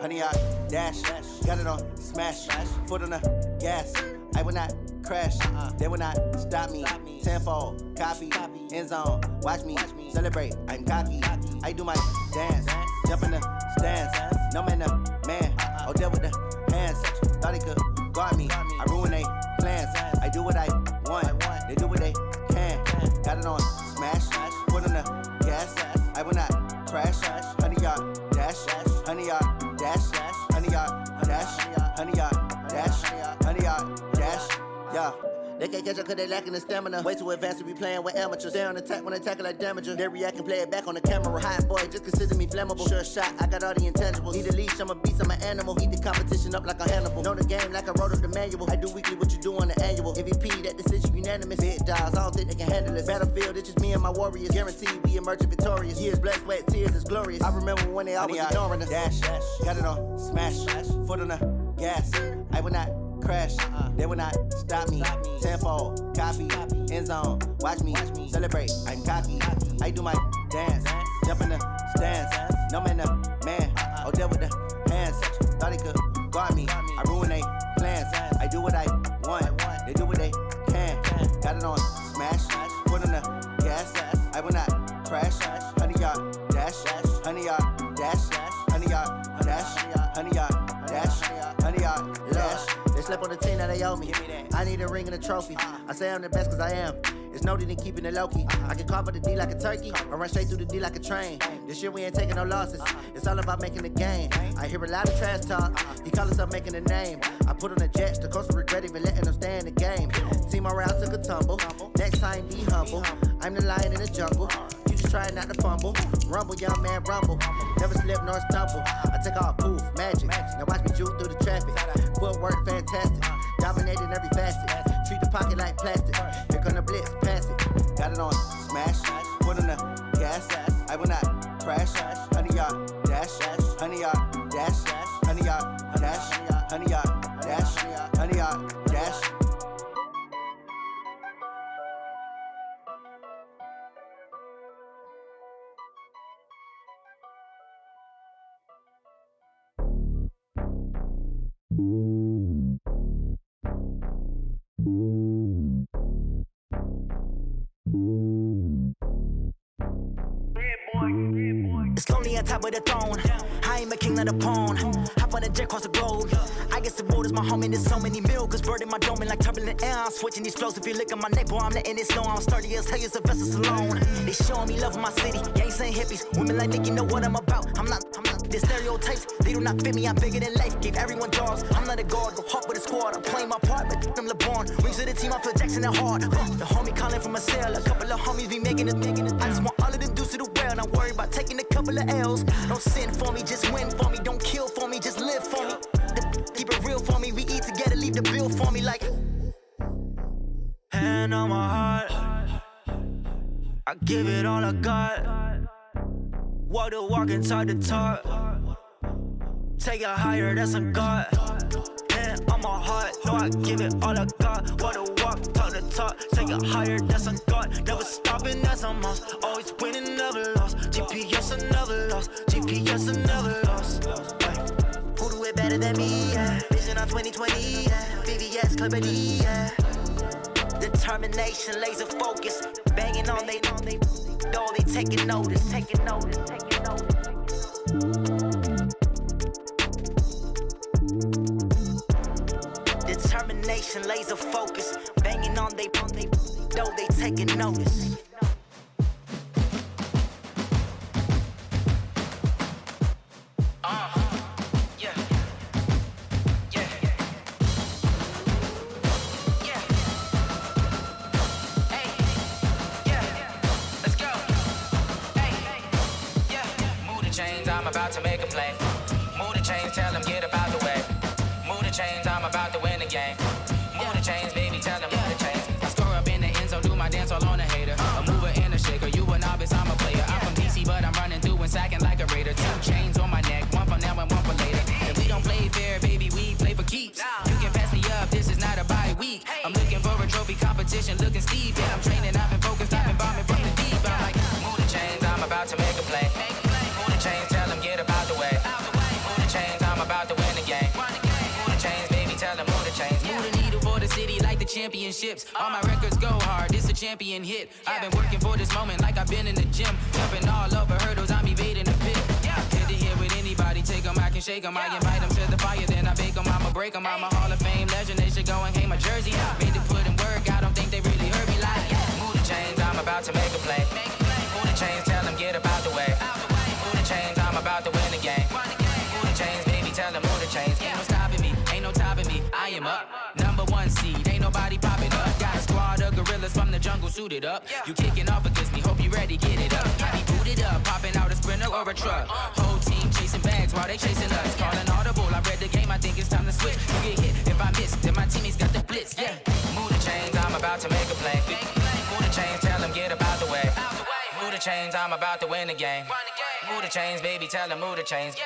100-yard dash. Got it on smash. Foot on the gas. I will not crash. They will not stop me. Tenfold, copy, end zone. Watch me celebrate. I'm cocky. I do my dance. Jump in the stands. No man, the man. Oh, deal with the hands. Thought he could guard me. I ruin they plans. I do what I want. They do what they can. Got it on smash. Foot on the gas. I will not crash. 100-yard dash. 100-yard dash. 100-yard dash. 100-yard dash. 100-yard dash. Yeah. They can't catch up cause they lacking the stamina. Way too advanced to be playing with amateurs. They on attack when they tackle like damager. They react and play it back on the camera. Hot boy, just consider me flammable. Sure shot, I got all the intangibles. Need a leash, I'm a beast, I'm an animal. Heat the competition up like a Hannibal. Know the game like I wrote up the manual. I do weekly what you do on the annual. MVP, that decision unanimous. Big dogs, I don't think they can handle it. Battlefield, it's just me and my warriors. Guaranteed we emerging victorious. Years, blood, sweat, tears, it's glorious. I remember when they always ignoring us. Dash, got it on smash. Foot on the gas. I will not crash. They will not stop me. Tenfold, copy, end zone. Watch me celebrate. I'm cocky. I do my dance. Jump in the stands. No man, the man. Oh, deal with the hands. Thought he could guard me. I ruin they plans. I do what I want. They do what they can. Got it on smash. Foot on the gas. I will not crash. 100-yard dash. 100-yard dash. 100-yard dash. 100-yard dash. 100-yard dash. They slept on the team that they owe me. I need a ring and a trophy. I say I'm the best cause I am. It's no need in keeping it low-key. I can carve up the D like a turkey or run straight through the D like a train. This year we ain't taking no losses. It's all about making the game. I hear a lot of trash talk. He call himself making a name. I put on the Jets. The coach will regret even letting them stay in the game. Team morale took a tumble. Next time be humble. I'm the lion in the jungle. You just try not to fumble. Rumble, young man, rumble. Never slip nor stumble. I take off, poof, magic. Now watch me juke through the traffic. Footwork fantastic. Dominating every facet. Treat the pocket like plastic. Here come the blitz, pass it. Got it on smash. Foot on the gas. I will not crash. 100-yard dash. 100-yard dash. 100-yard dash. 100-yard dash. 100-yard dash. It's lonely on top of the throne. I ain't a king, not a pawn. Hop on a jet across the globe. I guess the road is my home and there's so many milkers burning my dome like turbulent air. I'm switching these flows. If you look at my neck, boy, I'm letting it slow. I'm sturdy as hell, it's a vessel alone. They showing me love in my city. Gangs ain't hippies. Women like Nicky know what I'm about. I'm not the stereotypes. They do not fit me. I'm bigger than life. Gave everyone jobs. I'm not a guard. Go hard with a squad. I'm playing my part, but I'm LeBron. Rings to the team. I feel Jackson and hard. The homie calling from a cell. A couple of homies be making it. I just want all of them dudes to the well. Not worry about taking a couple of L's. Don't sin for me, just win for me. Don't kill for me, just live for me. Keep it real for me. We eat together, leave the bill for me like. Hand on my heart, I give it all I got. Walk the walk and talk the talk. Take it higher, that's a God. Hand on my heart, no, I give it all I got. Walk the walk, talk the talk. Take it higher, that's a God. Never stopping, that's a must. Always winning, never lost. GPS, I never lost. GPS, I never lost. Who do it better than me? Yeah. Vision on 2020. Yeah. VVS, Company. Yeah. Determination, laser focus. Banging on they door, they taking notice. Taking notice. Determination, laser focus. Banging on they door, they taking notice. I'm about to make a play. Move the chains, tell them get up out the way. Move the chains, I'm about to win the game. Move the chains, baby, tell them move the chains. I score up in the end zone, do my dance all on a hater. A mover and a shaker, you a novice, I'm a player. I'm from DC, but I'm running through and sacking like a raider. 2 chains on my neck, one for now and one for later. If we don't play fair, baby, we play for keeps. You can pass me up, this is not a bye week. I'm looking for a trophy competition, looking steep. Yeah, I'm training, I've been focused, I've been bombing from the deep. I'm like, move the chains, I'm about to make a play. Move the chains, tell them get up out the way. Move the chains, I'm championships. All my records go hard, this a champion hit. I've been working for this moment like I've been in the gym. Jumping all over hurdles, I'm evading the pit. Head to head with anybody, take them, I can shake them. I invite them to the fire, then I bake them, I'ma break them. I'm a Hall of Fame legend, they should go and hang my jersey. Made to put in work, I don't think they really heard me like. Move the chains, I'm about to make a play. Move the chains, tell them get about the way. Move the chains, I'm about to win the game. Move the chains, baby, tell them move the chains. Ain't no stopping me, ain't no topping me, I am up. #1 seed, ain't nobody popping up. Got a squad of gorillas from the jungle suited up. You kicking off against me, hope you ready, get it up. I be booted up, popping out a sprinter or a truck. Whole team chasing bags while they chasing us. Calling audible, I read the game, I think it's time to switch. You get hit if I miss, then my teammates got the blitz, yeah. Move the chains, I'm about to make a play. Move the chains, tell them get about the way. Move the chains, I'm about to win the game. Move the chains, baby, tell them move the chains.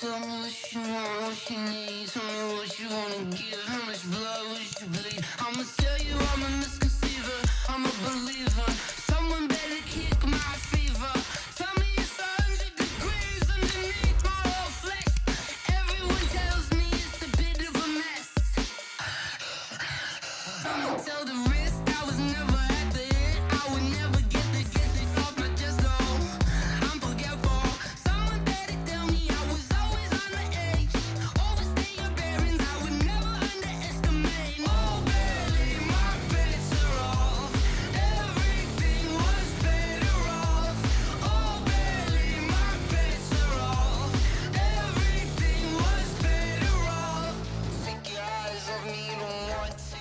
Tell me what you want, what you need. Tell me what you wanna give. How much blood would you bleed? I'ma tell you I'm a misconceiver. I'm a believer. Someone better kick my fever. Tell me it's 100 degrees underneath my whole flesh. Everyone tells me it's a bit of a mess. I'ma tell the risk I was never at the end. I would never get the off my chest though. I'm forgetful. Someone better tell me I was always on the edge. Overstay your bearings, I would never underestimate. Oh, barely, my bets are off. Everything was better off. Oh, barely, my bets are off. Everything was better off. Take your eyes off me, don't want to see.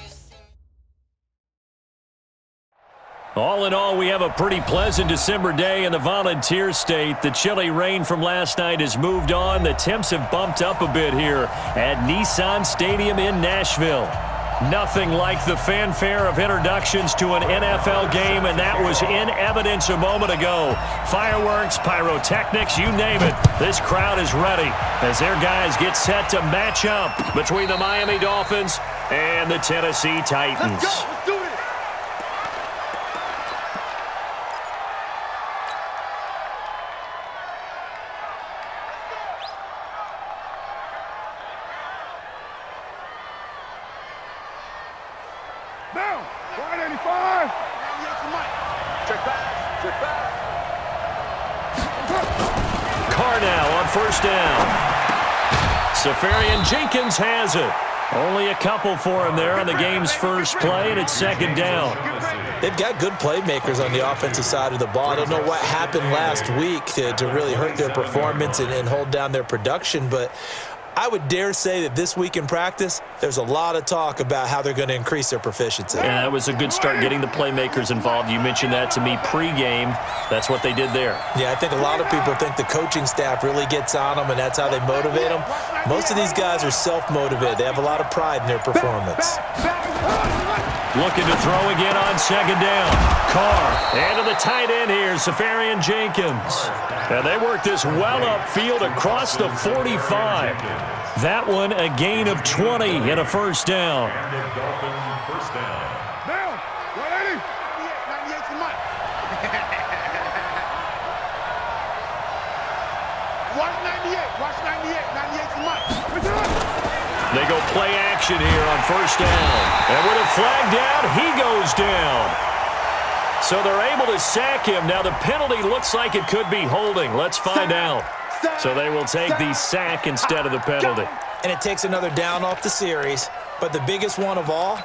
All in all, we have a pretty pleasant December day in the Volunteer State. The chilly rain from last night has moved on. The temps have bumped up a bit here at Nissan Stadium in Nashville. Nothing like the fanfare of introductions to an NFL game, and that was in evidence a moment ago. Fireworks, pyrotechnics, you name it. This crowd is ready as their guys get set to match up between the Miami Dolphins and the Tennessee Titans. Let's do it. Down. 185. Check back. Carnell on first down. Safarian Jenkins has it. Only a couple for him there on the game's first play, and it's second down. They've got good playmakers on the offensive side of the ball. I don't know what happened last week to really hurt their performance and hold down their production, but I would dare say that this week in practice, there's a lot of talk about how they're going to increase their proficiency. Yeah, that was a good start getting the playmakers involved. You mentioned that to me pregame. That's what they did there. Yeah, I think a lot of people think the coaching staff really gets on them, and that's how they motivate them. Most of these guys are self-motivated. They have a lot of pride in their performance. Looking to throw again on second down. Carr, and to the tight end here, Safarian Jenkins. And they work this well upfield across the 45. That one a gain of 20 and a first down. Down. 180. 98 to Mike. Watch 98. Watch 98. 98 to Mike. They go play action here on first down. And with a flag down, he goes down. So they're able to sack him. Now the penalty looks like it could be holding. Let's find out. So they will take the sack instead of the penalty. And it takes another down off the series. But the biggest one of all,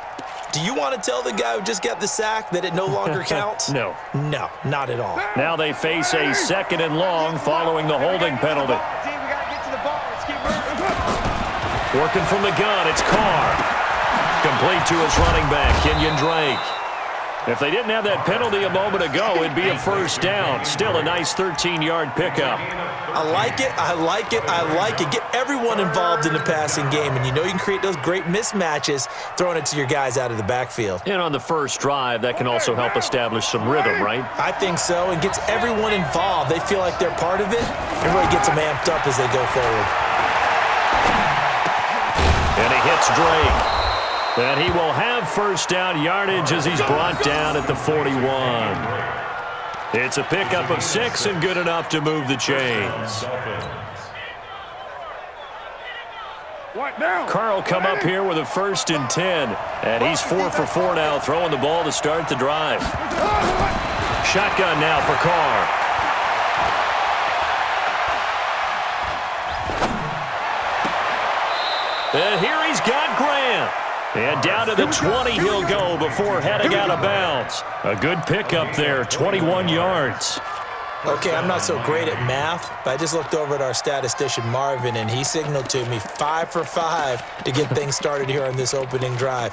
do you want to tell the guy who just got the sack that it no longer counts? No. No, not at all. Now they face a second and long following the holding penalty. Working from the gun, it's Carr. Complete to his running back, Kenyon Drake. If they didn't have that penalty a moment ago, it'd be a first down. Still a nice 13-yard pickup. I like it. Get everyone involved in the passing game, and you know you can create those great mismatches throwing it to your guys out of the backfield. And on the first drive, that can also help establish some rhythm, right? I think so, and gets everyone involved. They feel like they're part of it, and really gets them amped up as they go forward. And he hits Drake. And he will have first down yardage as he's brought down at the 41. It's a pickup of 6 and good enough to move the chains. Carl come up here with a 1st and 10. And he's 4 for 4 now, throwing the ball to start the drive. Shotgun now for Carr. And here he's got Graham. And down to the 20 he'll go before heading out of bounds. A good pickup there, 21 yards. Okay, I'm not so great at math, but I just looked over at our statistician, Marvin, and he signaled to me 5 for 5 to get things started here on this opening drive.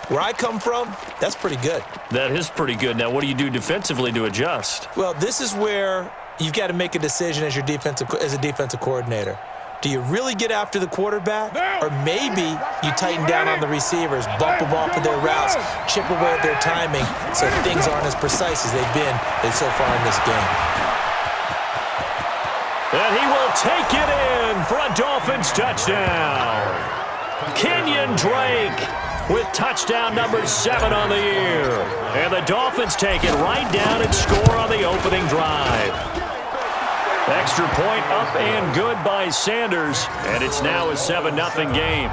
Where I come from, that's pretty good. That is pretty good. Now, what do you do defensively to adjust? Well, this is where you've got to make a decision as a defensive coordinator. Do you really get after the quarterback? Or maybe you tighten down on the receivers, bump them off of their routes, chip away at their timing so things aren't as precise as they've been so far in this game. And he will take it in for a Dolphins touchdown. Kenyon Drake with touchdown number 7 on the year. And the Dolphins take it right down and score on the opening drive. Extra point up and good by Sanders, and it's now a 7-0 game.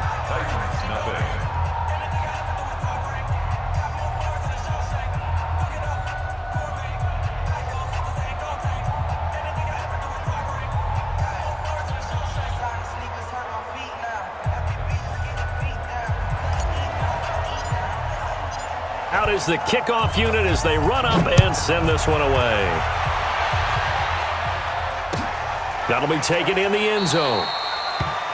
Out is the kickoff unit as they run up and send this one away. That'll be taken in the end zone.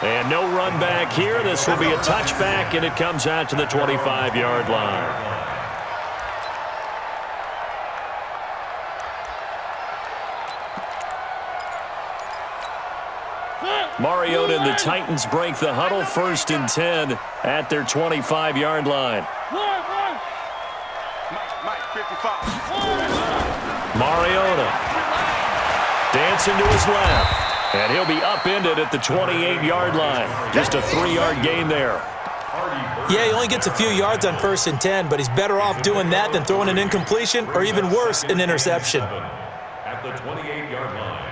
And no run back here. This will be a touchback, and it comes out to the 25-yard line. Mariota and the Titans break the huddle, 1st and 10 at their 25-yard line. Mariota dancing to his left. And he'll be upended at the 28-yard line. Just a 3-yard gain there. Yeah, he only gets a few yards on 1st and 10, but he's better off doing that than throwing an incompletion or even worse, an interception. At the 28-yard line.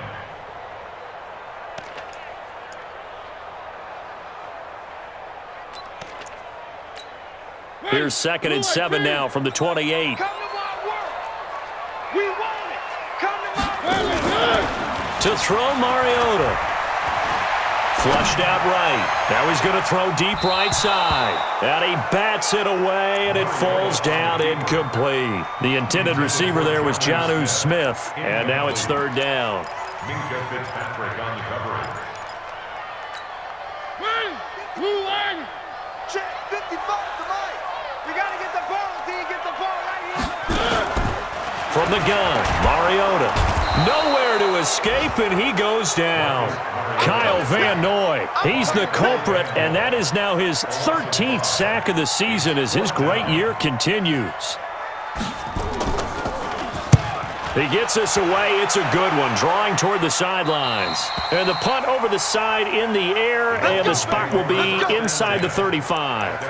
Here's 2nd and 7 now from the 28. To throw Mariota. Flushed out right. Now he's going to throw deep right side. And he bats it away, and it falls down incomplete. The intended receiver there was Jonnu Smith. And now it's 3rd down. Minka Fitzpatrick on the coverage. Check 55 to Mike. We got to get the ball. D, get the ball right here. From the gun, Mariota. Nowhere to escape, and he goes down. Kyle Van Noy, he's the culprit, and that is now his 13th sack of the season as his great year continues. He gets us away. It's a good one, drawing toward the sidelines. And the punt over the side in the air, and the spot will be inside the 35.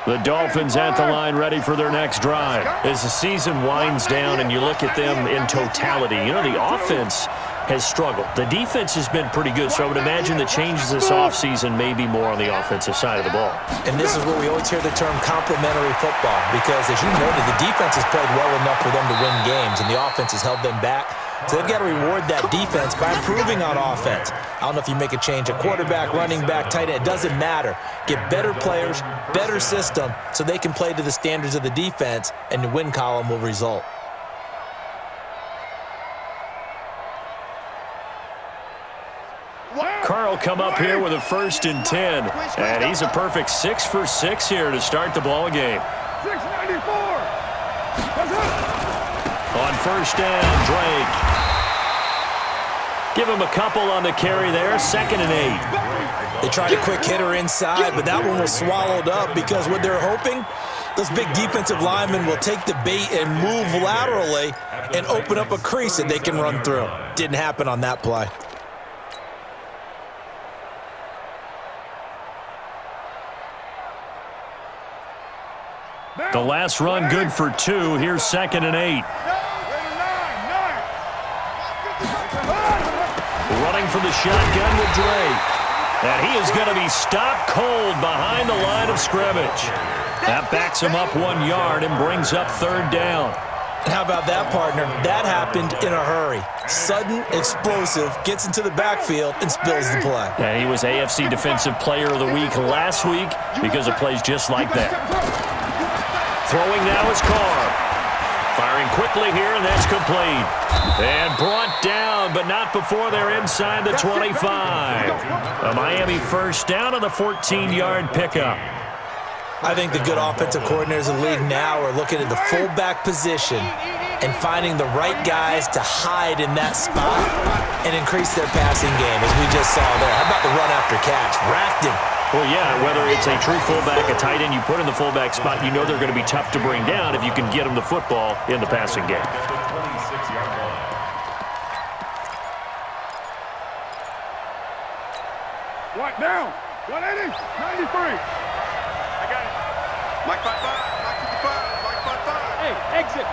The Dolphins at the line ready for their next drive. As the season winds down and you look at them in totality, you know, the offense has struggled. The defense has been pretty good, so I would imagine the changes this offseason may be more on the offensive side of the ball. And this is where we always hear the term complementary football, because as you noted, the defense has played well enough for them to win games, and the offense has held them back. So they've got to reward that defense by improving on offense. I don't know if you make a change, a quarterback, running back, tight end, it doesn't matter. Get better players, better system, so they can play to the standards of the defense, and the win column will result. Carl come up here with a 1st and 10, and he's a perfect 6 for 6 here to start the ball game. 694. On 1st down, Drake. Give him a couple on the carry there, 2nd and 8. They tried a quick hitter inside, but that one was swallowed up because what they're hoping, those big defensive linemen will take the bait and move laterally and open up a crease that they can run through. Didn't happen on that play. The last run good for 2. Here's 2nd and 8. Running for the shotgun with Drake. And he is going to be stopped cold behind the line of scrimmage. That backs him up 1 yard and brings up 3rd down. How about that, partner? That happened in a hurry. Sudden, explosive, gets into the backfield and spills the play. And he was AFC Defensive Player of the Week last week because of plays just like that. Throwing now is Carr. Firing quickly here, and that's complete. And brought down, but not before they're inside the 25. A Miami 1st down on the 14-yard pickup. I think the good offensive coordinators in the league now are looking at the fullback position and finding the right guys to hide in that spot and increase their passing game, as we just saw there. How about the run after catch? Racked him. Well, yeah, whether it's a true fullback, a tight end you put in the fullback spot, you know they're going to be tough to bring down if you can get them the football in the passing game. What down? 180, 93. I got it. Mike 55, Mike 55, Mike 55. Hey, exit.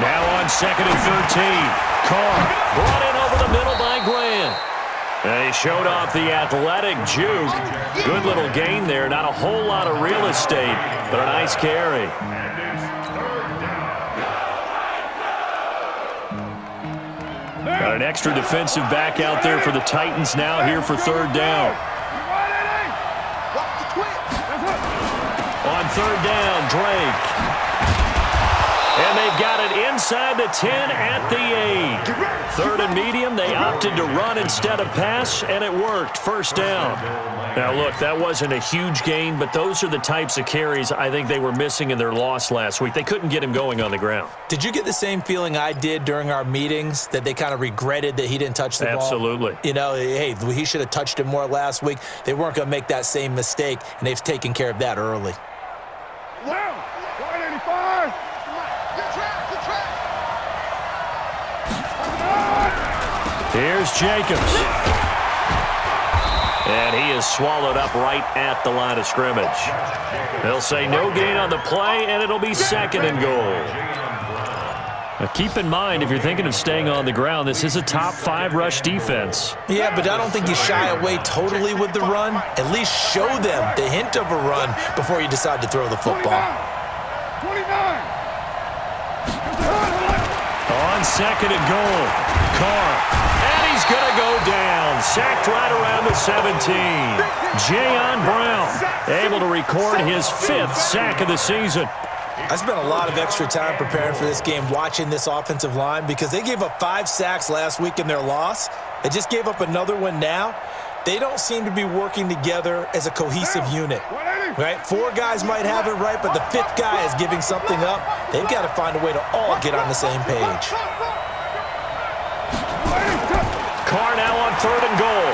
Now on 2nd and 13. Carr brought in over the middle by Grant. And he showed off the athletic juke. Good little gain there. Not a whole lot of real estate, but a nice carry. Got an extra defensive back out there for the Titans now here for 3rd down. On 3rd down, Drake. And they've got it inside the 10 at the 8. 3rd and medium, they opted to run instead of pass, and it worked. 1st down. Now, look, that wasn't a huge gain, but those are the types of carries I think they were missing in their loss last week. They couldn't get him going on the ground. Did you get the same feeling I did during our meetings, that they kind of regretted that he didn't touch the ball? Absolutely. You know, hey, he should have touched it more last week. They weren't going to make that same mistake, and they've taken care of that early. Wow, 185. Here's Jacobs. And he is swallowed up right at the line of scrimmage. They'll say no gain on the play, and it'll be 2nd and goal. Now keep in mind, if you're thinking of staying on the ground, this is a top 5 rush defense. Yeah, but I don't think you shy away totally with the run. At least show them the hint of a run before you decide to throw the football. 29. On 2nd and goal, Carr. And he's going to go down. Sacked right around the 17. Jayon Brown able to record his 5th sack of the season. I spent a lot of extra time preparing for this game, watching this offensive line, because they gave up 5 sacks last week in their loss. They just gave up another one now. They don't seem to be working together as a cohesive unit. Right? 4 guys might have it right, but the 5th guy is giving something up. They've got to find a way to all get on the same page. Carr now on 3rd and goal.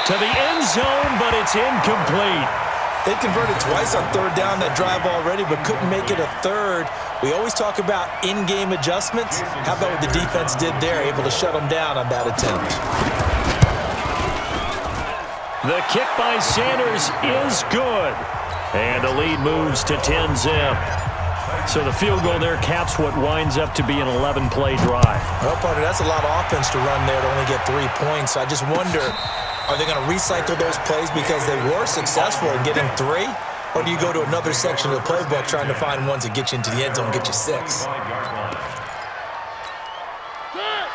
To the end zone, but it's incomplete. They converted twice on 3rd down that drive already, but couldn't make it a 3rd. We always talk about in-game adjustments. How about what the defense did there, able to shut them down on that attempt? The kick by Sanders is good. And the lead moves to 10-zip. So the field goal there caps what winds up to be an 11-play drive. Well, partner, that's a lot of offense to run there to only get 3 points. I just wonder, are they going to recycle those plays because they were successful in getting 3? Or do you go to another section of the playbook trying to find ones that get you into the end zone and get you 6?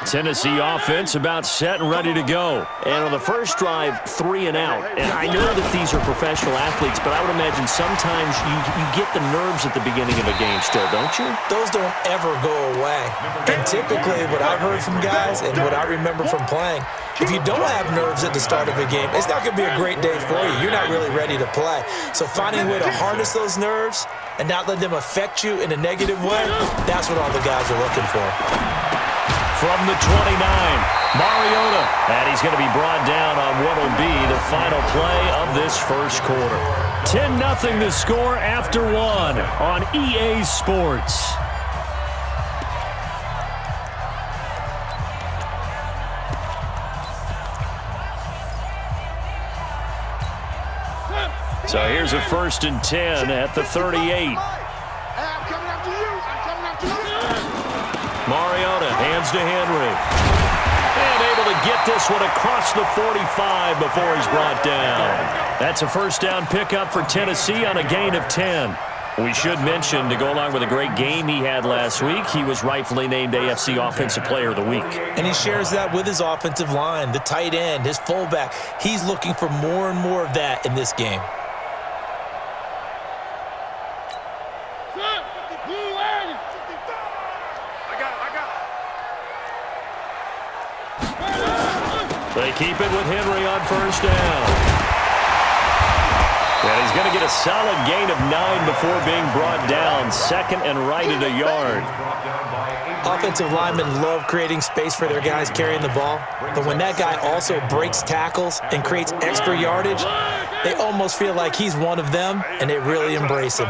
Tennessee offense about set and ready to go. And on the first drive, 3 and out. And I know that these are professional athletes, but I would imagine sometimes you get the nerves at the beginning of a game still, don't you? Those don't ever go away. And typically what I've heard from guys and what I remember from playing, if you don't have nerves at the start of a game, it's not going to be a great day for you. You're not really ready to play. So finding a way to harness those nerves and not let them affect you in a negative way, that's what all the guys are looking for. From the 29, Mariota. And he's going to be brought down on what will be the final play of this first quarter. 10-0 the score after 1 on EA Sports. So here's a 1st and 10 at the 38. Hey, I'm coming after you. I'm coming after you. Mariota hands to Henry. And able to get this one across the 45 before he's brought down. That's a 1st down pickup for Tennessee on a gain of 10. We should mention, to go along with a great game he had last week, he was rightfully named AFC Offensive Player of the Week. And he shares that with his offensive line, the tight end, his fullback. He's looking for more and more of that in this game. They keep it with Henry on 1st down. And he's going to get a solid gain of 9 before being brought down. 2nd and right at a yard. Offensive linemen love creating space for their guys carrying the ball. But when that guy also breaks tackles and creates extra yardage, they almost feel like he's one of them, and they really embrace him.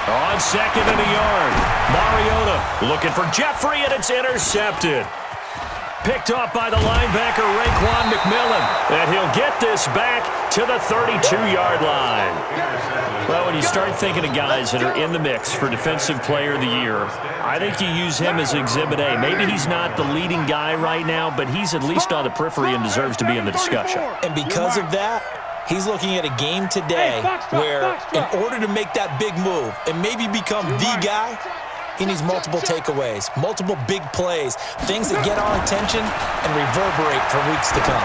On 2nd and a yard, Mariota looking for Jeffrey, and it's intercepted. Picked off by the linebacker, Raekwon McMillan. And he'll get this back to the 32-yard line. Well, when you start thinking of guys that are in the mix for Defensive Player of the Year, I think you use him as Exhibit A. Maybe he's not the leading guy right now, but he's at least on the periphery and deserves to be in the discussion. And because of that, he's looking at a game today where, in order to make that big move and maybe become the guy, he needs multiple takeaways, multiple big plays, things that get our attention and reverberate for weeks to come.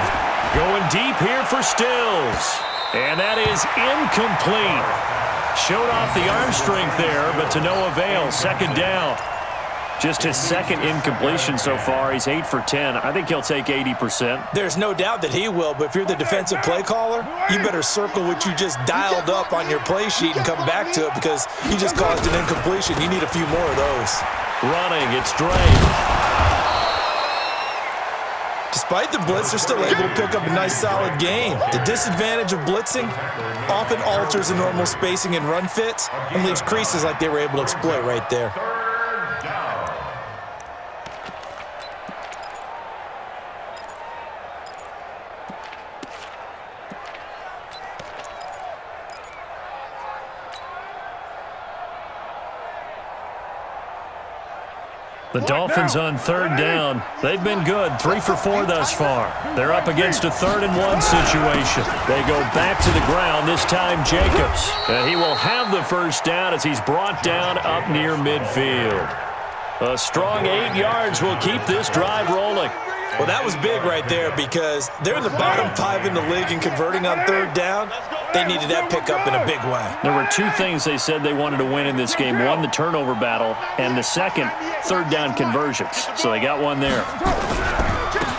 Going deep here for Stills. And that is incomplete. Showed off the arm strength there, but to no avail. 2nd down. Just his 2nd incompletion so far. He's 8 for 10. I think he'll take 80%. There's no doubt that he will, but if you're the defensive play caller, you better circle what you just dialed up on your play sheet and come back to it because you just caused an incompletion. You need a few more of those. Running, it's Drake. Despite the blitz, they're still able to pick up a nice, solid gain. The disadvantage of blitzing often alters the normal spacing and run fits and leaves creases like they were able to exploit right there. The Dolphins on 3rd down. They've been good, 3 for 4 thus far. They're up against a 3rd and 1 situation. They go back to the ground, this time Jacobs. And he will have the 1st down as he's brought down up near midfield. A strong 8 yards will keep this drive rolling. Well, that was big right there because they're in the bottom 5 in the league and converting on 3rd down. They needed that pickup in a big way. There were 2 things they said they wanted to win in this game. One, the turnover battle, and the second, 3rd down conversions. So they got one there.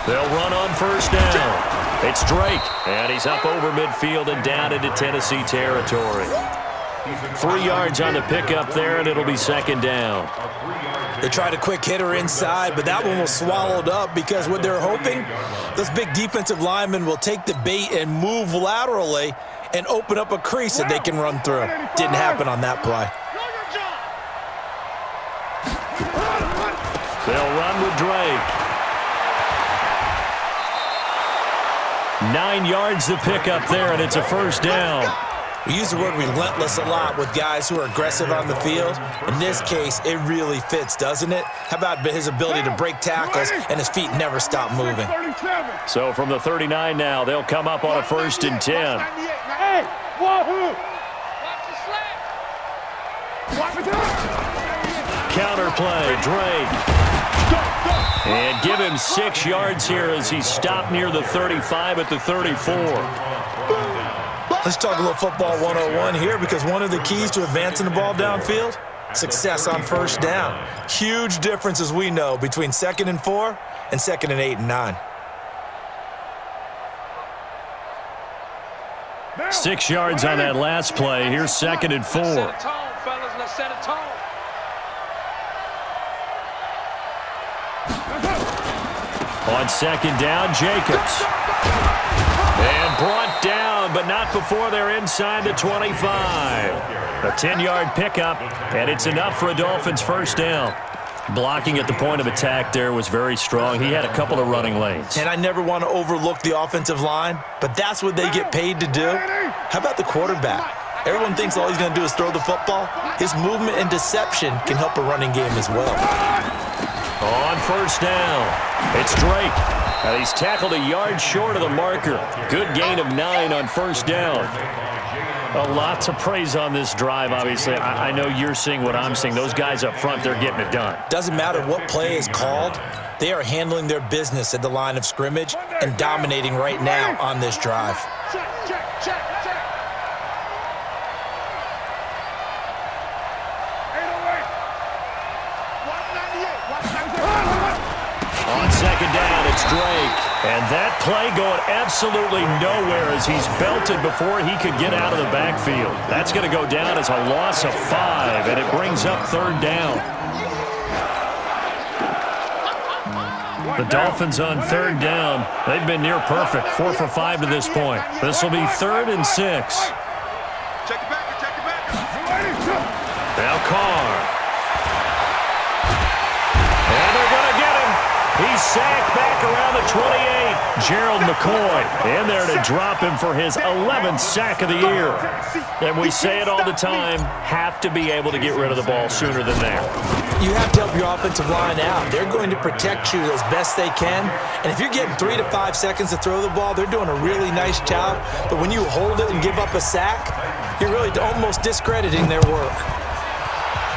They'll run on 1st down. It's Drake, and he's up over midfield and down into Tennessee territory. 3 yards on the pickup there, and it'll be 2nd down. They tried a quick hitter inside, but that one was swallowed up because what they're hoping, those big defensive linemen will take the bait and move laterally and open up a crease that they can run through. Didn't happen on that play. They'll run with Drake. 9 yards to pick up there, and it's a 1st down. We use the word relentless a lot with guys who are aggressive on the field. In this case, it really fits, doesn't it? How about his ability to break tackles and his feet never stop moving? So from the 39 now, they'll come up on a 1st and 10. Hey, wahoo! Counterplay, Drake. And give him 6 yards here as he stopped near the 35 at the 34. Let's talk a little football 101 here because one of the keys to advancing the ball downfield, success on 1st down. Huge difference, as we know, between 2nd and 4 and 2nd and 8 and 9. 6 yards on that last play. Here's 2nd and 4. On 2nd down, Jacobs. And brought down, but not before they're inside the 25. A 10-yard pickup, and it's enough for a Dolphins 1st down. Blocking at the point of attack there was very strong. He had a couple of running lanes. And I never want to overlook the offensive line, but that's what they get paid to do. How about the quarterback? Everyone thinks all he's going to do is throw the football. His movement and deception can help a running game as well. On first down, it's Drake. And he's tackled a yard short of the marker. Good gain of 9 on first down. A lot to praise on this drive, obviously. I know you're seeing what I'm seeing. Those guys up front, they're getting it done. Doesn't matter what play is called. They are handling their business at the line of scrimmage and dominating right now on this drive. Check, check, check, check. 808. 198. On second down, it's Drake. And that play going absolutely nowhere as he's belted before he could get out of the backfield. That's going to go down as a loss of 5, and it brings up third down. The Dolphins on third down. They've been near perfect, 4 for 5 to this point. This will be 3rd and 6. Check it back, check it back. Now Carr. And they're going to get him. He's sacked back around the 28. Gerald McCoy in there to drop him for his 11th sack of the year. And we say it all the time, have to be able to get rid of the ball sooner than there. You have to help your offensive line out. They're going to protect you as best they can. And if you're getting 3 to 5 seconds to throw the ball, they're doing a really nice job. But when you hold it and give up a sack, you're really almost discrediting their work.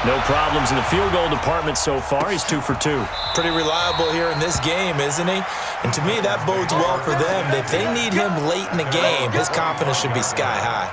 No problems in the field goal department so far. He's 2 for 2. Pretty reliable here in this game, isn't he? And to me, that bodes well for them. If they need him late in the game, his confidence should be sky high.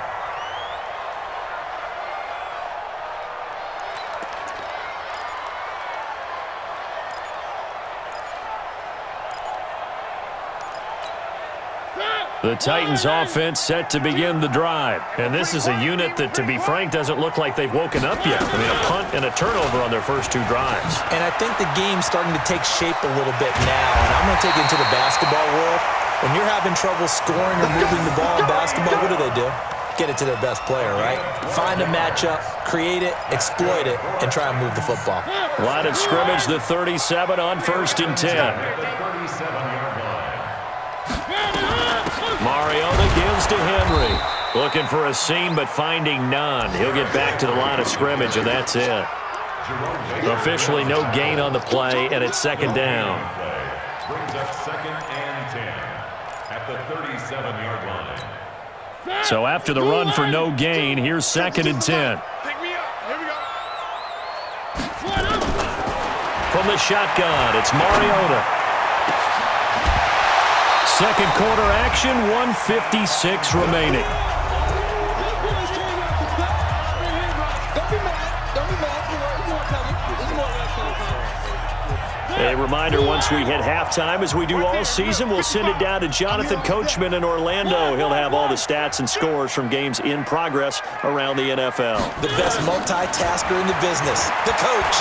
The Titans offense set to begin the drive. And this is a unit that, to be frank, doesn't look like they've woken up yet. I mean, a punt and a turnover on their first 2 drives. And I think the game's starting to take shape a little bit now. And I'm going to take it into the basketball world. When you're having trouble scoring or moving the ball in basketball, what do? Get it to their best player, right? Find a matchup, create it, exploit it, and try and move the football. Line of scrimmage, the 37 on 1st and 10. Mariota gives to Henry. Looking for a seam, but finding none. He'll get back to the line of scrimmage, and that's it. Officially no gain on the play, and it's second down. Brings up 2nd and 10 at the 37-yard line. So after the run for no gain, here's 2nd and 10. Pick me up. Here we go. From the shotgun, it's Mariota. Second quarter action, 1:56 remaining. A reminder, once we hit halftime, as we do all season, we'll send it down to Jonathan Coachman in Orlando. He'll have all the stats and scores from games in progress around the NFL. The best multitasker in the business, the coach.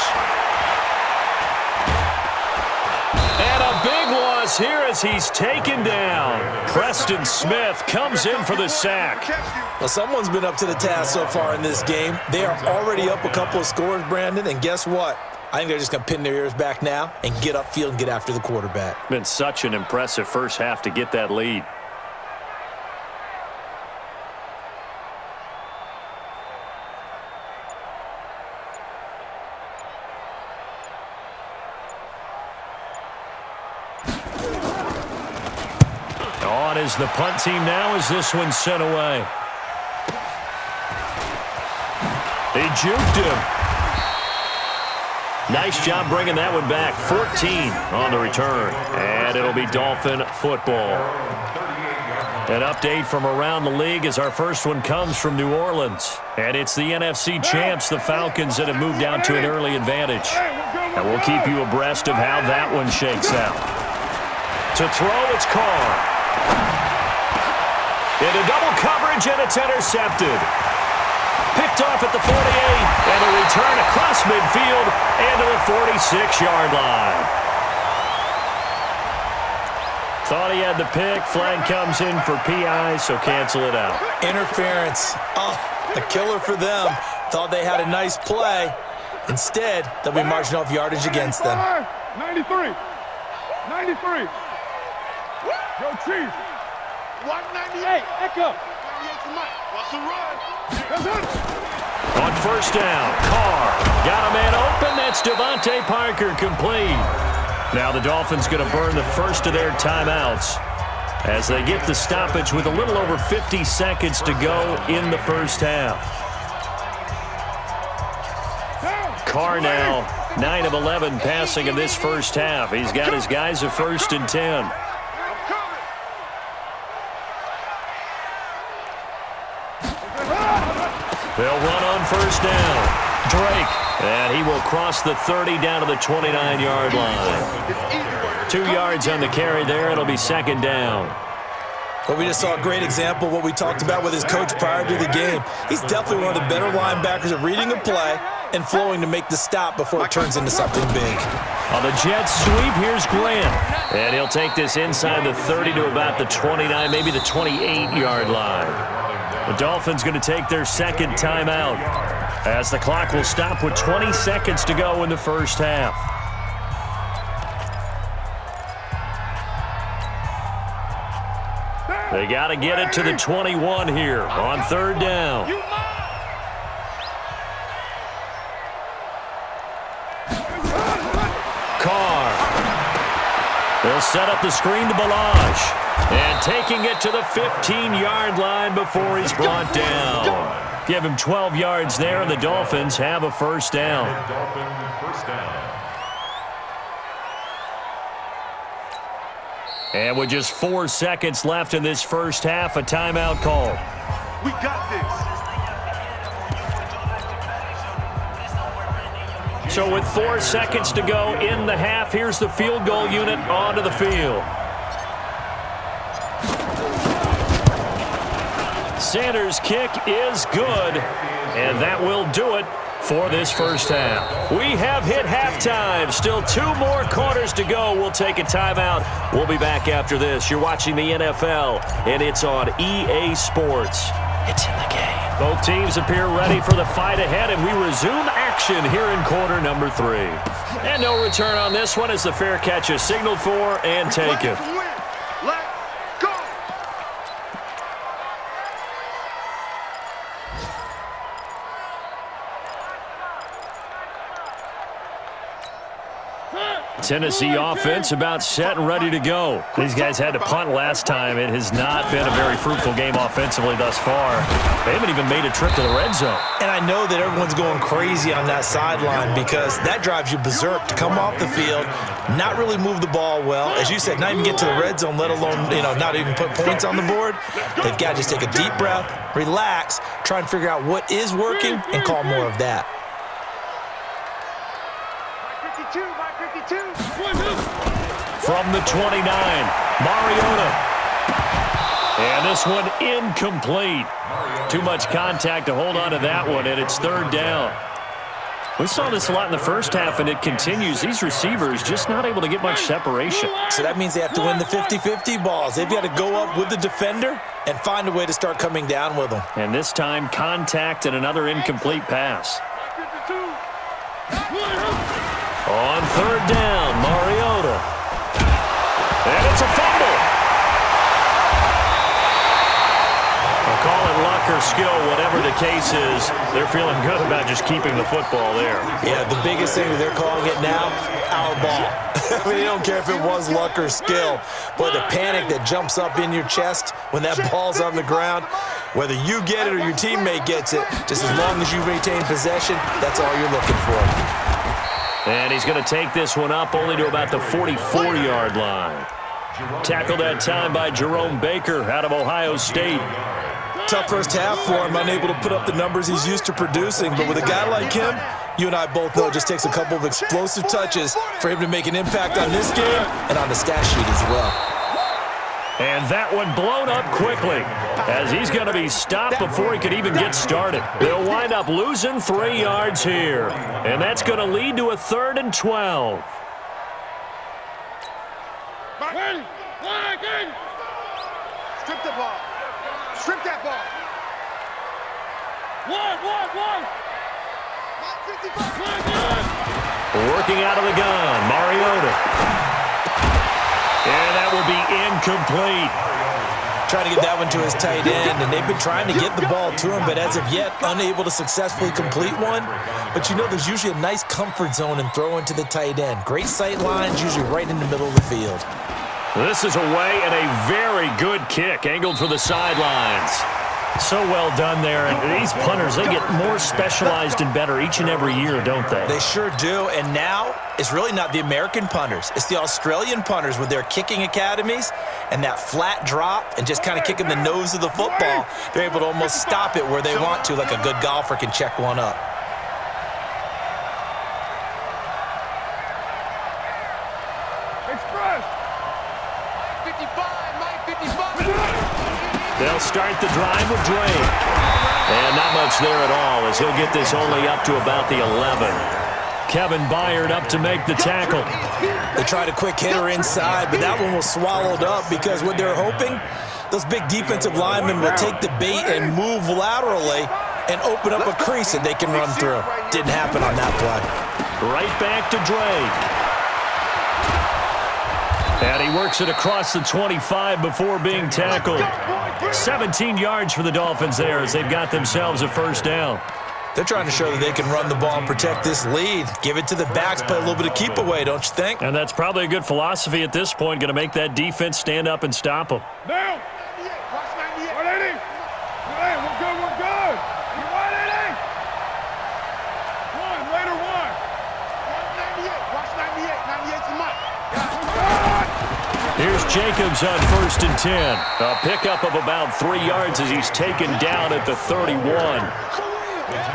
And a big loss here as he's taken down. Preston Smith comes in for the sack. Well, someone's been up to the task so far in this game. They are already up a couple of scores, Brandon, and guess what? I think they're just going to pin their ears back now and get upfield and get after the quarterback. Been such an impressive first half to get that lead. On is the punt team now as this one's sent away. He juked him. Nice job bringing that one back. 14 on the return. And it'll be Dolphin football. An update from around the league as our first one comes from New Orleans. And it's the NFC champs, the Falcons, that have moved out to an early advantage. And we'll keep you abreast of how that one shakes out. To throw, it's Carr. Into double coverage, and it's intercepted. Picked off at the 48, and a return across midfield and to the 46-yard line. Thought he had the pick. Flag comes in for PI, so cancel it out. Interference. Oh, a killer for them. Thought they had a nice play, Instead, they'll be marching off yardage against them. 93. 93. Go Chiefs. 198. Echo. 98 to Mike. What's the run? That's it. On first down, Carr got a man open. That's Devontae Parker, complete. Now the Dolphins going to burn the first of their timeouts as they get the stoppage with a little over 50 seconds to go in the first half. Carr now 9 of 11 passing in this first half. He's got his guys at 1st and 10. They'll run on first down. Drake, and he will cross the 30 down to the 29-yard line. 2 yards on the carry there. It'll be second down. Well, we just saw a great example of what we talked about with his coach prior to the game. He's definitely one of the better linebackers at reading a play and flowing to make the stop before it turns into something big. On the Jets sweep, here's Grant. And he'll take this inside the 30 to about the 29, maybe the 28-yard line. The Dolphins going to take their second timeout as the clock will stop with 20 seconds to go in the first half. They got to get it to the 21 here on third down. Carr. They'll set up the screen to Balazs. And taking it to the 15-yard line before he's brought down. Give him 12 yards there, and the Dolphins have a first down. And with just 4 seconds left in this first half, a timeout call. We got this. So with 4 seconds to go in the half, here's the field goal unit onto the field. Sanders' kick is good, and that will do it for this first half. We have hit halftime. Still 2 more quarters to go. We'll take a timeout. We'll be back after this. You're watching the NFL, and it's on EA Sports. It's in the game. Both teams appear ready for the fight ahead, and we resume action here in quarter number 3. And no return on this one as the fair catch is signaled for and taken. Tennessee offense about set and ready to go. These guys had to punt last time. It has not been a very fruitful game offensively thus far. They haven't even made a trip to the red zone. And I know that everyone's going crazy on that sideline because that drives you berserk to come off the field, not really move the ball well. As you said, not even get to the red zone, let alone, not even put points on the board. They've got to just take a deep breath, relax, try and figure out what is working and call more of that. From the 29, Mariota. And this one incomplete. Too much contact to hold on to that one, and it's third down. We saw this a lot in the first half, and it continues. These receivers just not able to get much separation. So that means they have to win the 50-50 balls. They've got to go up with the defender and find a way to start coming down with them. And this time, contact and another incomplete pass. On third down, Mariota. And it's a fumble. I'll call it luck or skill, whatever the case is. They're feeling good about just keeping the football there. Yeah, the biggest thing that they're calling it now, our ball. I mean, they don't care if it was luck or skill. Boy, the panic that jumps up in your chest when that ball's on the ground, whether you get it or your teammate gets it, just as long as you retain possession, that's all you're looking for. And he's going to take this one up only to about the 44-yard line. Tackled that time by Jerome Baker out of Ohio State. Tough first half for him, unable to put up the numbers he's used to producing. But with a guy like him, you and I both know it just takes a couple of explosive touches for him to make an impact on this game and on the stat sheet as well. And that one blown up quickly as he's going to be stopped before he could even get started. They'll wind up losing 3 yards here. And that's going to lead to a 3rd and 12. Strip the ball. Strip that ball. One. Working out of the gun, Mariota. And that will be incomplete. Trying to get that one to his tight end, and they've been trying to get the ball to him, but as of yet, unable to successfully complete one. But you know there's usually a nice comfort zone in throwing to the tight end. Great sight lines, usually right in the middle of the field. This is away and a very good kick, angled for the sidelines. So well done there. And these punters, they get more specialized and better each and every year, don't they? They sure do. And now it's really not the American punters. It's the Australian punters with their kicking academies and that flat drop and just kind of kicking the nose of the football. They're able to almost stop it where they want to, like a good golfer can check one up. Express. 55, Mike, 55. They'll start the drive with Drake. And not much there at all as he'll get this only up to about the 11. Kevin Byard up to make the tackle. They tried a quick hitter inside, but that one was swallowed up because what they're hoping, those big defensive linemen will take the bait and move laterally and open up a crease that they can run through. Didn't happen on that play. Right back to Drake. And he works it across the 25 before being tackled. 17 yards for the Dolphins there as they've got themselves a first down. They're trying to show that they can run the ball and protect this lead. Give it to the backs, play a little bit of keep away, don't you think? And that's probably a good philosophy at this point, going to make that defense stand up and stop them. Down. 180. Hey, we're good, we're good. 180. One, later one. 198. Watch 98. 98's the mark. Here's Jacobs on 1st and 10. A pickup of about 3 yards as he's taken down at the 31.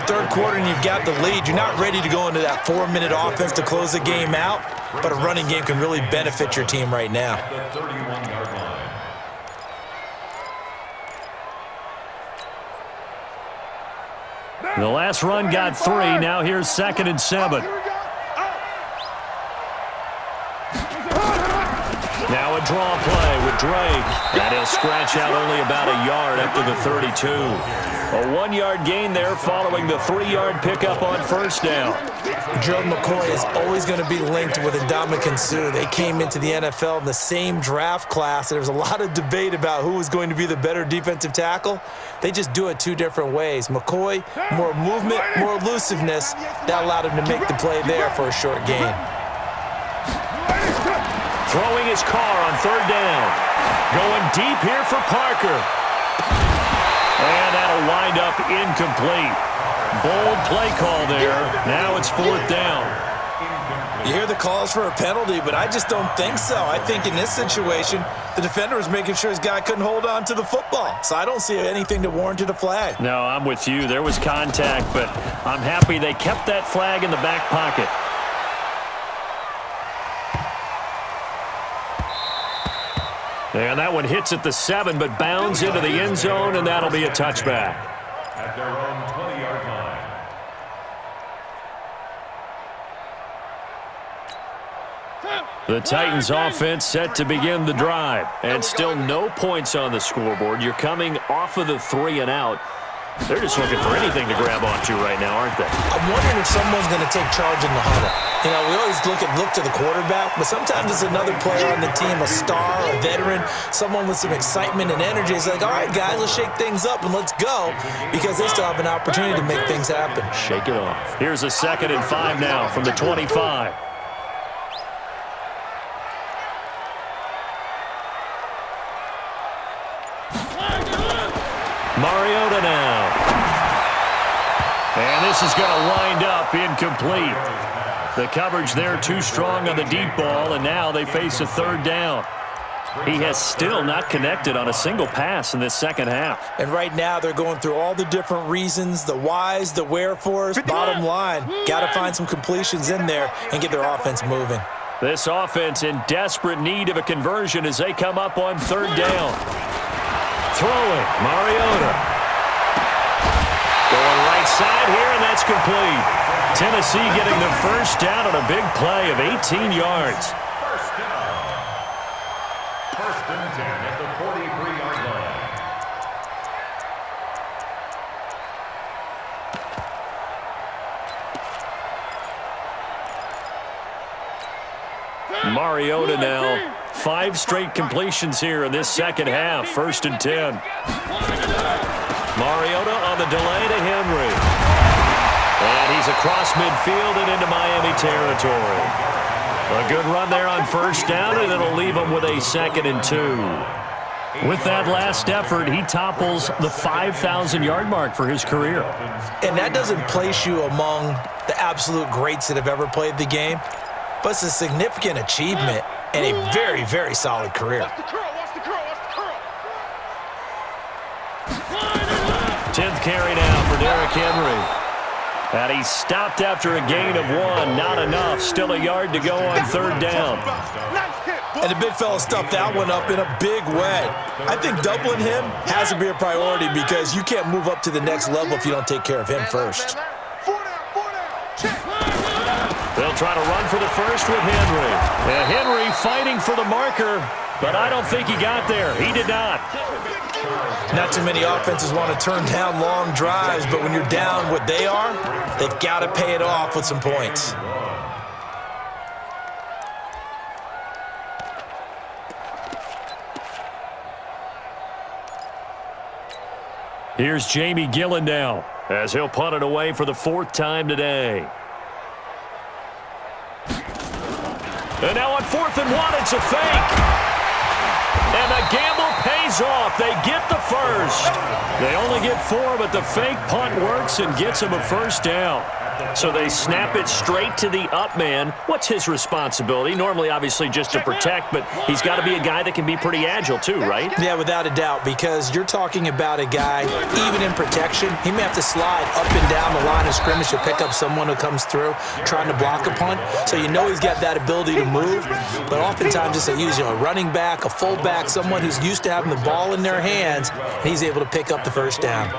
Third quarter and you've got the lead. You're not ready to go into that 4-minute offense to close the game out, but a running game can really benefit your team right now. The 31-yard line. The last run got 3. Now here's 2nd and 7. Now a draw play with Drake. And he'll scratch out only about a yard up to the 32. A 1-yard gain there following the 3-yard pickup on first down. Joe McCoy is always going to be linked with Ndamukong Suh. They came into the NFL in the same draft class. There was a lot of debate about who was going to be the better defensive tackle. They just do it 2 different ways. McCoy, more movement, more elusiveness. That allowed him to make the play there for a short gain. Throwing his car on 3rd down. Going deep here for Parker. And that'll wind up incomplete. Bold play call there. Now it's 4th down. You hear the calls for a penalty, but I just don't think so. I think in this situation, the defender was making sure his guy couldn't hold on to the football. So I don't see anything that warranted a flag. No, I'm with you. There was contact, but I'm happy they kept that flag in the back pocket. And that one hits at the 7, but bounds into the end zone, and that'll be a touchback. At their own 20-yard line. The Titans offense set to begin the drive, and still no points on the scoreboard. You're coming off of the 3 and out. They're just looking for anything to grab onto right now, aren't they? I'm wondering if someone's going to take charge in the huddle. You know, we always look to the quarterback, but sometimes it's another player on the team, a star, a veteran, someone with some excitement and energy. It's like, all right, guys, let's shake things up and let's go, because they still have an opportunity to make things happen. Shake it off. Here's a 2nd and 5 now from the 25. Mariota now. And this is going to wind up incomplete. The coverage there too strong on the deep ball, and now they face a 3rd down. He has still not connected on a single pass in this second half. And right now they're going through all the different reasons, the whys, the wherefores. Bottom line, got to find some completions in there and get their offense moving. This offense in desperate need of a conversion as they come up on 3rd down. Throwing, Mariota. Going right side here, and that's complete. Tennessee getting the first down on a big play of 18 yards. First down. 1st and 10 at the 43-yard line. Mariota now. 5 straight completions here in this second half. 1st and 10. Mariota on the delay to Henry. And he's across midfield and into Miami territory. A good run there on 1st down, and it'll leave him with a 2nd and 2. With that last effort, he topples the 5,000-yard mark for his career. And that doesn't place you among the absolute greats that have ever played the game, but it's a significant achievement and a very, very solid career. 10th carry now for Derrick Henry. And he stopped after a gain of 1. Not enough. Still a yard to go on 3rd down. And the big fella stuffed that one up in a big way. I think doubling him has to be a priority because you can't move up to the next level if you don't take care of him first. They'll try to run for the first with Henry. And Henry fighting for the marker, but I don't think he got there. He did not. Not too many offenses want to turn down long drives, but when you're down what they are, they've got to pay it off with some points. Here's Jamie Gillen now as he'll punt it away for the 4th time today. And now on 4th and 1, it's a fake. And the gamble pays off. They get the first. They only get 4, but the fake punt works and gets them a 1st down. So they snap it straight to the up man. What's his responsibility? Normally, obviously, just to protect, but he's got to be a guy that can be pretty agile too, right? Yeah, without a doubt, because you're talking about a guy, even in protection, he may have to slide up and down the line of scrimmage to pick up someone who comes through trying to block a punt. So you know he's got that ability to move, but oftentimes it's usually a running back, a fullback, someone who's used to having the ball in their hands, and he's able to pick up the 1st down.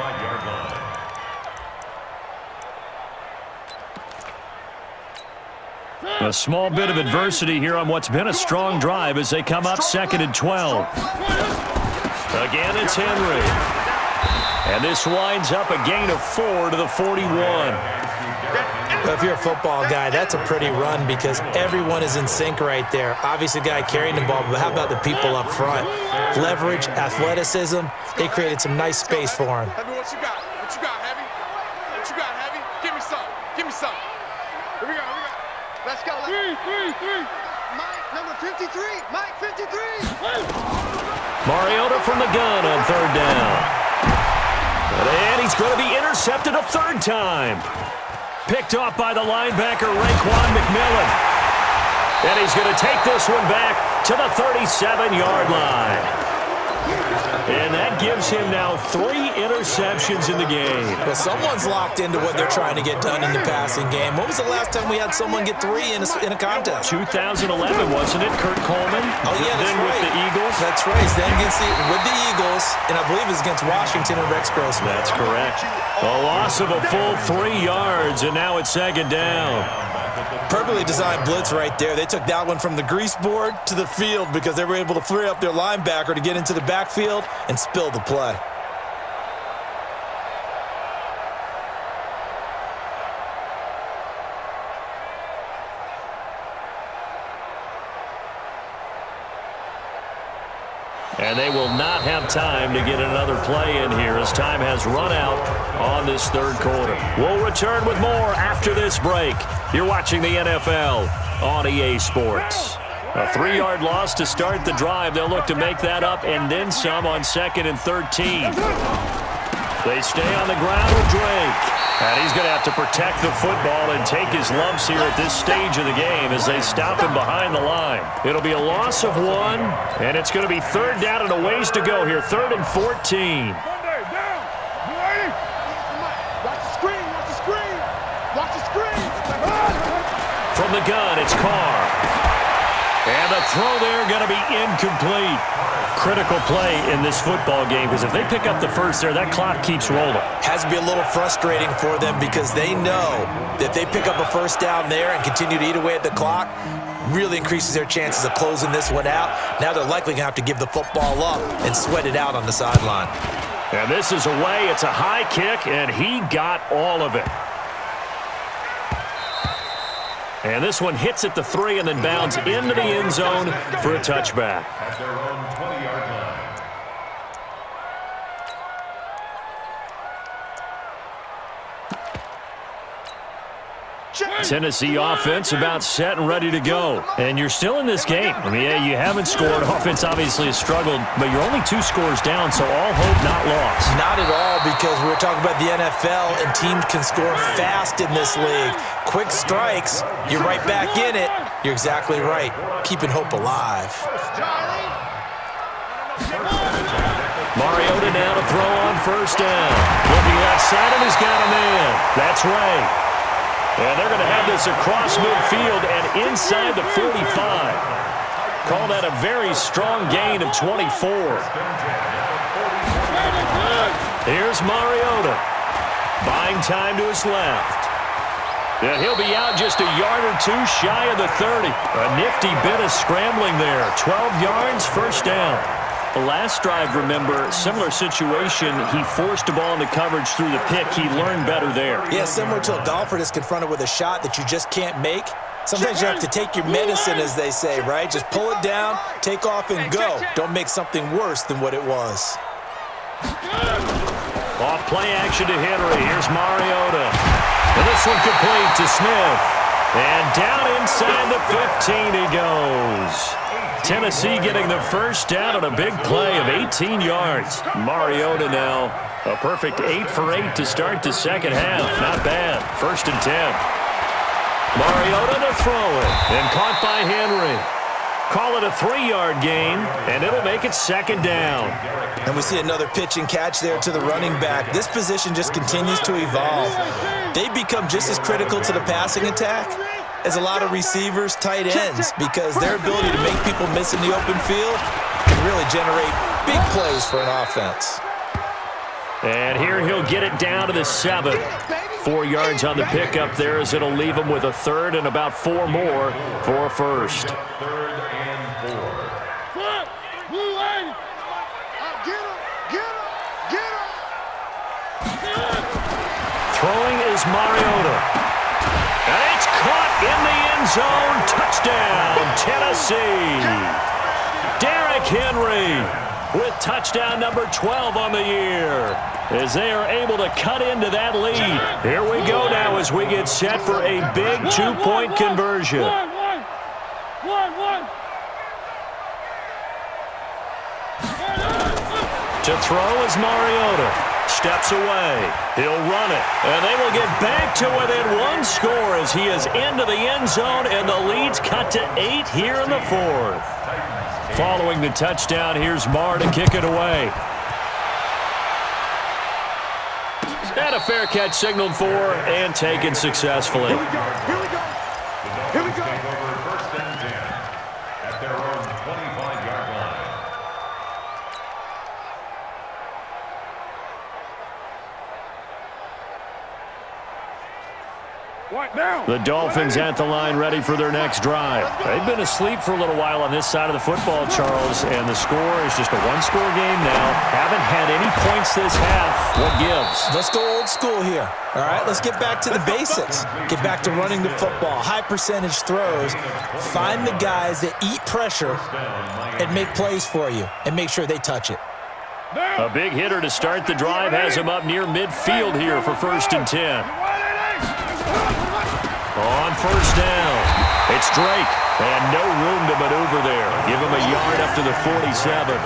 A small bit of adversity here on what's been a strong drive as they come up 2nd and 12. Again, it's Henry. And this winds up a gain of 4 to the 41. Well, if you're a football guy, that's a pretty run because everyone is in sync right there. Obviously, the guy carrying the ball, but how about the people up front? Leverage, athleticism, they created some nice space for him. Heavy, what you got? What you got, Heavy? What you got, Heavy? Give me some. Give me some. Here we go. Let's go. Three. Mike, number 53. Mike, 53. Mariota from the gun on 3rd down. And he's going to be intercepted a 3rd time. Picked off by the linebacker, Raekwon McMillan. And he's going to take this one back to the 37-yard line. And that gives him now 3 interceptions in the game. Well, someone's locked into what they're trying to get done in the passing game. When was the last time we had someone get 3 in a contest? 2011, wasn't it? Kurt Coleman? Oh, yeah, that's then right. with the Eagles? That's right. Then with the Eagles, and I believe it's against Washington and Rex Grossman. That's correct. A loss of a full 3 yards, and now it's 2nd down. Perfectly designed blitz right there. They took that one from the grease board to the field because they were able to free up their linebacker to get into the backfield and spill the play. And they will not have time to get another play in here as time has run out on this 3rd quarter. We'll return with more after this break. You're watching the NFL on EA Sports. A 3-yard loss to start the drive. They'll look to make that up and then some on 2nd and 13. They stay on the ground with Drake. And he's going to have to protect the football and take his lumps here at this stage of the game as they stop him behind the line. It'll be a loss of 1, and it's going to be 3rd down and a ways to go here. 3rd and 14. Watch the screen. Watch the screen. Watch the screen. From the gun, it's Carr. And the throw there going to be incomplete. Critical play in this football game because if they pick up the first there, that clock keeps rolling. Has to be a little frustrating for them because they know that they pick up a 1st down there and continue to eat away at the clock, really increases their chances of closing this one out. Now they're likely going to have to give the football up and sweat it out on the sideline. And this is away. It's a high kick, and he got all of it. And this one hits at the 3 and then bounds into the end zone for a touchback. At their own 20-yard line. Tennessee offense about set and ready to go. And you're still in this game. I mean, yeah, you haven't scored. Offense obviously has struggled, but you're only 2 scores down, so all hope not lost. Not at all, because we're talking about the NFL, and teams can score fast in this league. Quick strikes, you're right back in it. You're exactly right. Keeping hope alive. Mariota now to throw on first down. Looking outside, and he's got a man. That's right. And they're going to have this across midfield and inside the 45. Call that a very strong gain of 24. Here's Mariota. Buying time to his left. And he'll be out just a yard or 2 shy of the 30. A nifty bit of scrambling there. 12 yards, first down. The last drive, remember, similar situation. He forced the ball into coverage through the pick. He learned better there. Yeah, similar to a golfer that's confronted with a shot that you just can't make. Sometimes you have to take your medicine, as they say, right? Just pull it down, take off, and go. Don't make something worse than what it was. Off play action to Henry. Here's Mariota. And this one complete to Smith. And down inside the 15 he goes. Tennessee getting the first down on a big play of 18 yards. Mariota now a perfect 8 for 8 to start the second half. Not bad. 1st and 10. Mariota to throw it. And caught by Henry. Call it a 3-yard gain, and it'll make it 2nd down. And we see another pitch and catch there to the running back. This position just continues to evolve. They become just as critical to the passing attack as a lot of receivers, tight ends, because their ability to make people miss in the open field can really generate big plays for an offense. And here he'll get it down to the 7. 4 yards on the pickup there, as it'll leave him with a 3rd and about 4 more for a first. 3rd and 4. Throwing is Mariota. And it's caught in the end zone. Touchdown, Tennessee. Derrick Henry with touchdown number 12 on the year, as they are able to cut into that lead. Here we go now as we get set for a big 2-point conversion. To throw is Mariota. Steps away. He'll run it. And they will get back to within 1 score as he is into the end zone, and the lead's cut to 8 here in the 4th. Following the touchdown, here's Marr to kick it away. And a fair catch signaled for and taken successfully. Here we go. Here we go. Here we go. Take over 1st and 10 at their own 25-yard line. The Dolphins at the line, ready for their next drive. They've been asleep for a little while on this side of the football, Charles, and the score is just a 1-score game now. Haven't had any points this half. What gives? Let's go old school here. All right, let's get back to the basics. Get back to running the football, high percentage throws. Find the guys that eat pressure and make plays for you, and make sure they touch it. A big hitter to start the drive has him up near midfield here for 1st and 10. On first down, it's Drake, and no room to maneuver there. Give him a yard up to the 47.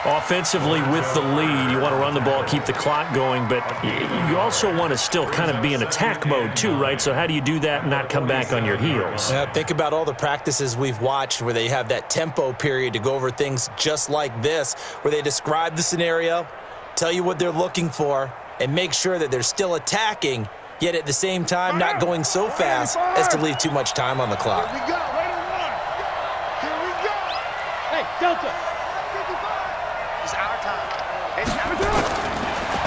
Offensively with the lead, you want to run the ball, keep the clock going, but you also want to still kind of be in attack mode too, right? So how do you do that and not come back on your heels? Yeah, think about all the practices we've watched where they have that tempo period to go over things just like this, where they describe the scenario, tell you what they're looking for, and make sure that they're still attacking, yet at the same time not going so fast as to leave too much time on the clock. Here we go. Right on 1. Here we go. Hey, Delta. It's our time. It's our time.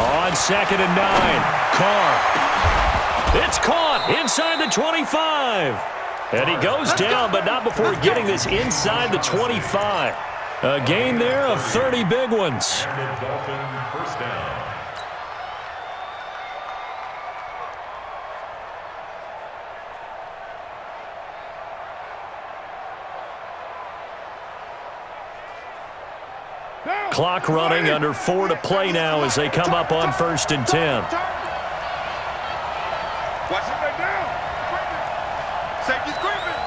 On 2nd and 9, Carr. It's caught inside the 25. And he goes down, but not before getting this inside the 25. A gain there of 30 big ones. Dolphin first down. Clock running, under 4 to play now as they come up on 1st and 10. Watch it right down. Safety's creeping.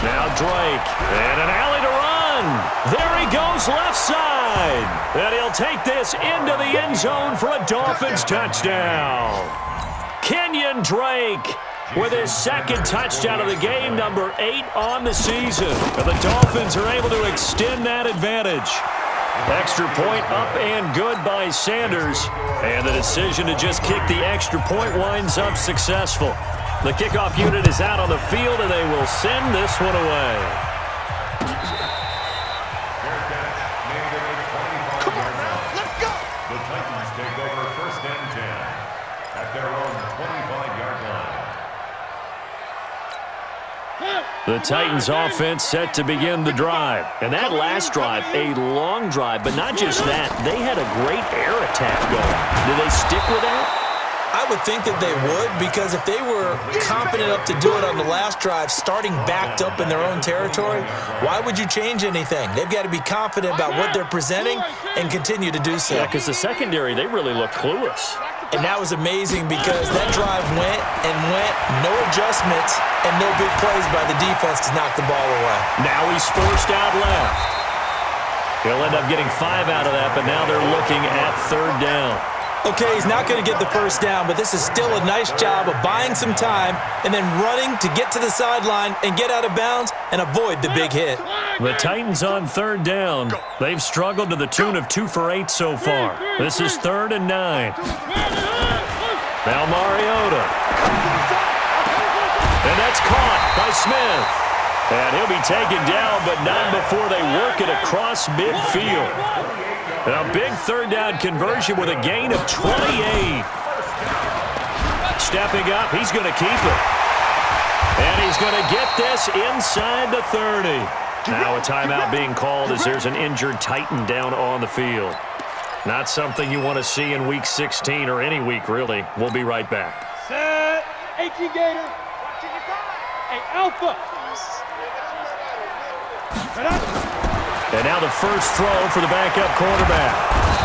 Now Drake, and an alley to run. There he goes left side. And he'll take this into the end zone for a Dolphins touchdown. Kenyon Drake with his second touchdown of the game, number 8 on the season. And the Dolphins are able to extend that advantage. Extra point up and good by Sanders. And the decision to just kick the extra point winds up successful. The kickoff unit is out on the field, and they will send this one away. Come on now, let's go. The Titans take over 1st and 10 at their own 25-yard line. The Titans offense set to begin the drive. And that last drive, a long drive, but not just that. They had a great air attack going. Do they stick with that? I would think that they would, because if they were confident enough to do it on the last drive, starting backed up in their own territory, why would you change anything? They've got to be confident about what they're presenting and continue to do so. Yeah, because the secondary, they really looked clueless. And that was amazing because that drive went and went, no adjustments, and no big plays by the defense to knock the ball away. Now he's forced out left. He'll end up getting 5 out of that, but now they're looking at 3rd down. Okay, he's not going to get the first down, but this is still a nice job of buying some time and then running to get to the sideline and get out of bounds and avoid the big hit. The Titans on 3rd down. They've struggled to the tune of 2 for 8 so far. This is 3rd and 9. Now Mariota. And that's caught by Smith. And he'll be taken down, but not before they work it across midfield. A big 3rd down conversion with a gain of 28. Stepping up, he's going to keep it. And he's going to get this inside the 30. Now a timeout being called as there's an injured Titan down on the field. Not something you want to see in Week 16 or any week, really. We'll be right back. Set. 18 Gator. Hey, Alpha. And now the first throw for the backup quarterback.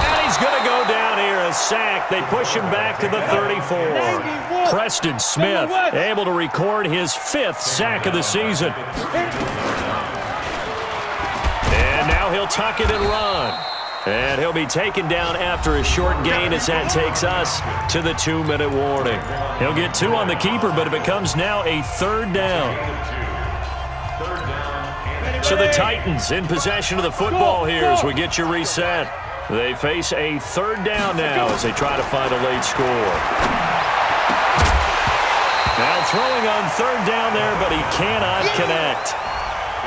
And he's going to go down here, a sack. They push him back to the 34. Preston Smith able to record his 5th sack of the season. And now he'll tuck it and run. And he'll be taken down after a short gain as that takes us to the 2-minute warning. He'll get 2 on the keeper, but it becomes now a 3rd down. So the Titans in possession of the football here as we get you reset. They face a 3rd down now as they try to find a late score. Now throwing on 3rd down there, but he cannot connect.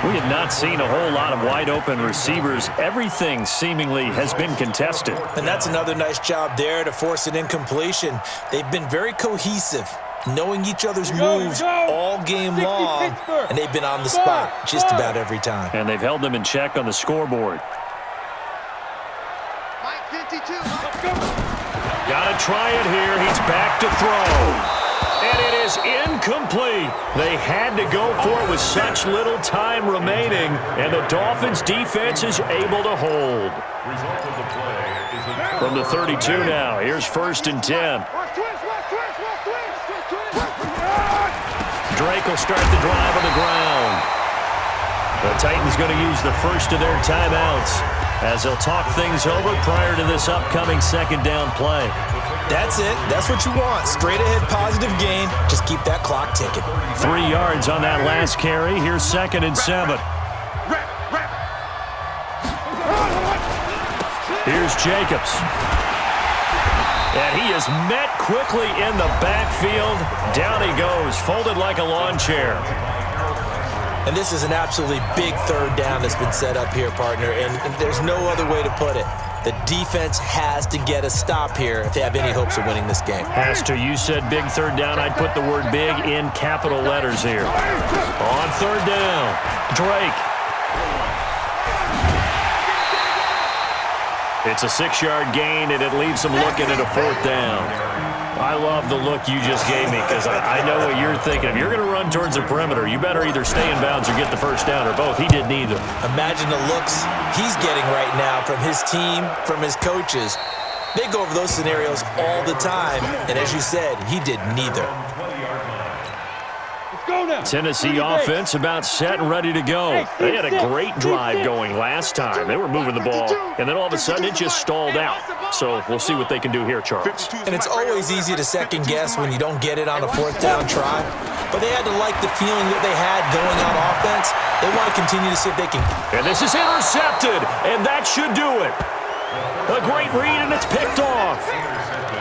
We have not seen a whole lot of wide-open receivers. Everything seemingly has been contested. And that's another nice job there to force an incompletion. They've been very cohesive, knowing each other's moves all game long, and they've been on the spot just about every time. And they've held them in check on the scoreboard. Mike 52. Gotta try it here. He's back to throw. And it is incomplete. They had to go for it with such little time remaining, and the Dolphins defense is able to hold. Result of the play is a From the 32 now, here's 1st and 10. Drake will start the drive on the ground. The Titans going to use the first of their timeouts as they'll talk things over prior to this upcoming 2nd down play. That's it. That's what you want. Straight ahead positive gain. Just keep that clock ticking. 3 yards on that last carry. Here's 2nd and 7. Here's Jacobs. And he is met quickly in the backfield. Down he goes, folded like a lawn chair. And this is an absolutely big 3rd down that's been set up here, partner, and there's no other way to put it. The defense has to get a stop here if they have any hopes of winning this game. Has to. You said big 3rd down. I'd put the word big in capital letters here. On 3rd down, Drake. It's a 6-yard gain, and it leaves them looking at a 4th down. I love the look you just gave me because I know what you're thinking. If you're going to run towards the perimeter, you better either stay in bounds or get the first down, or both. He did neither. Imagine the looks he's getting right now from his team, from his coaches. They go over those scenarios all the time, and as you said, he did neither. Tennessee offense about set and ready to go. They had a great drive going last time. They were moving the ball, and then all of a sudden it just stalled out. So we'll see what they can do here, Charles. And it's always easy to second guess when you don't get it on a fourth down try. But they had to like the feeling that they had going on offense. They want to continue to see if they can. And this is intercepted, and that should do it. A great read, and it's picked off.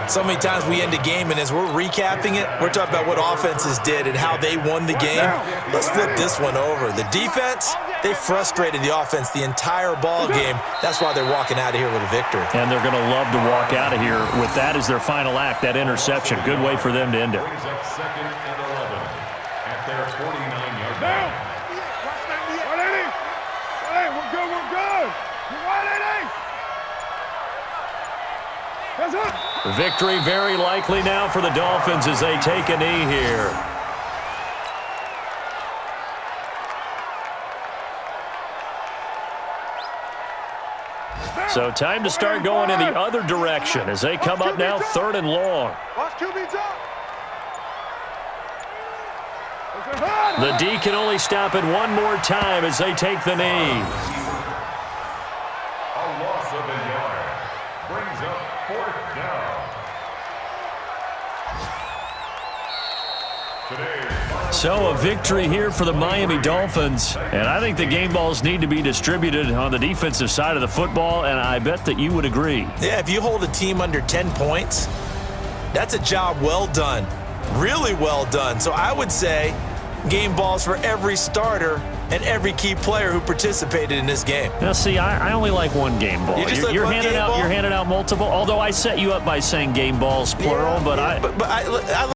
So many times we end a game, and as we're recapping it, we're talking about what offenses did and how they won the game. Let's flip this one over. The defense, they frustrated the offense the entire ball game. That's why they're walking out of here with a victory. And they're going to love to walk out of here with that as their final act, that interception. Good way for them to end it. Brings up 2nd and 11 at their 49-yard line. Hey, we're good, we're good. You're right, Eddie. That's it. Victory very likely now for the Dolphins as they take a knee here. So time to start going in the other direction as they come up now 3rd and long. Watch QB's up. The D can only stop it one more time as they take the knee. A loss of a yard. Brings up 4th down. So a victory here for the Miami Dolphins. And I think the game balls need to be distributed on the defensive side of the football, and I bet that you would agree. Yeah, if you hold a team under 10 points, that's a job well done. Really well done. So I would say game balls for every starter and every key player who participated in this game. Now, see, I only like one game ball. You're handing out multiple, although I set you up by saying game balls, plural, yeah, but I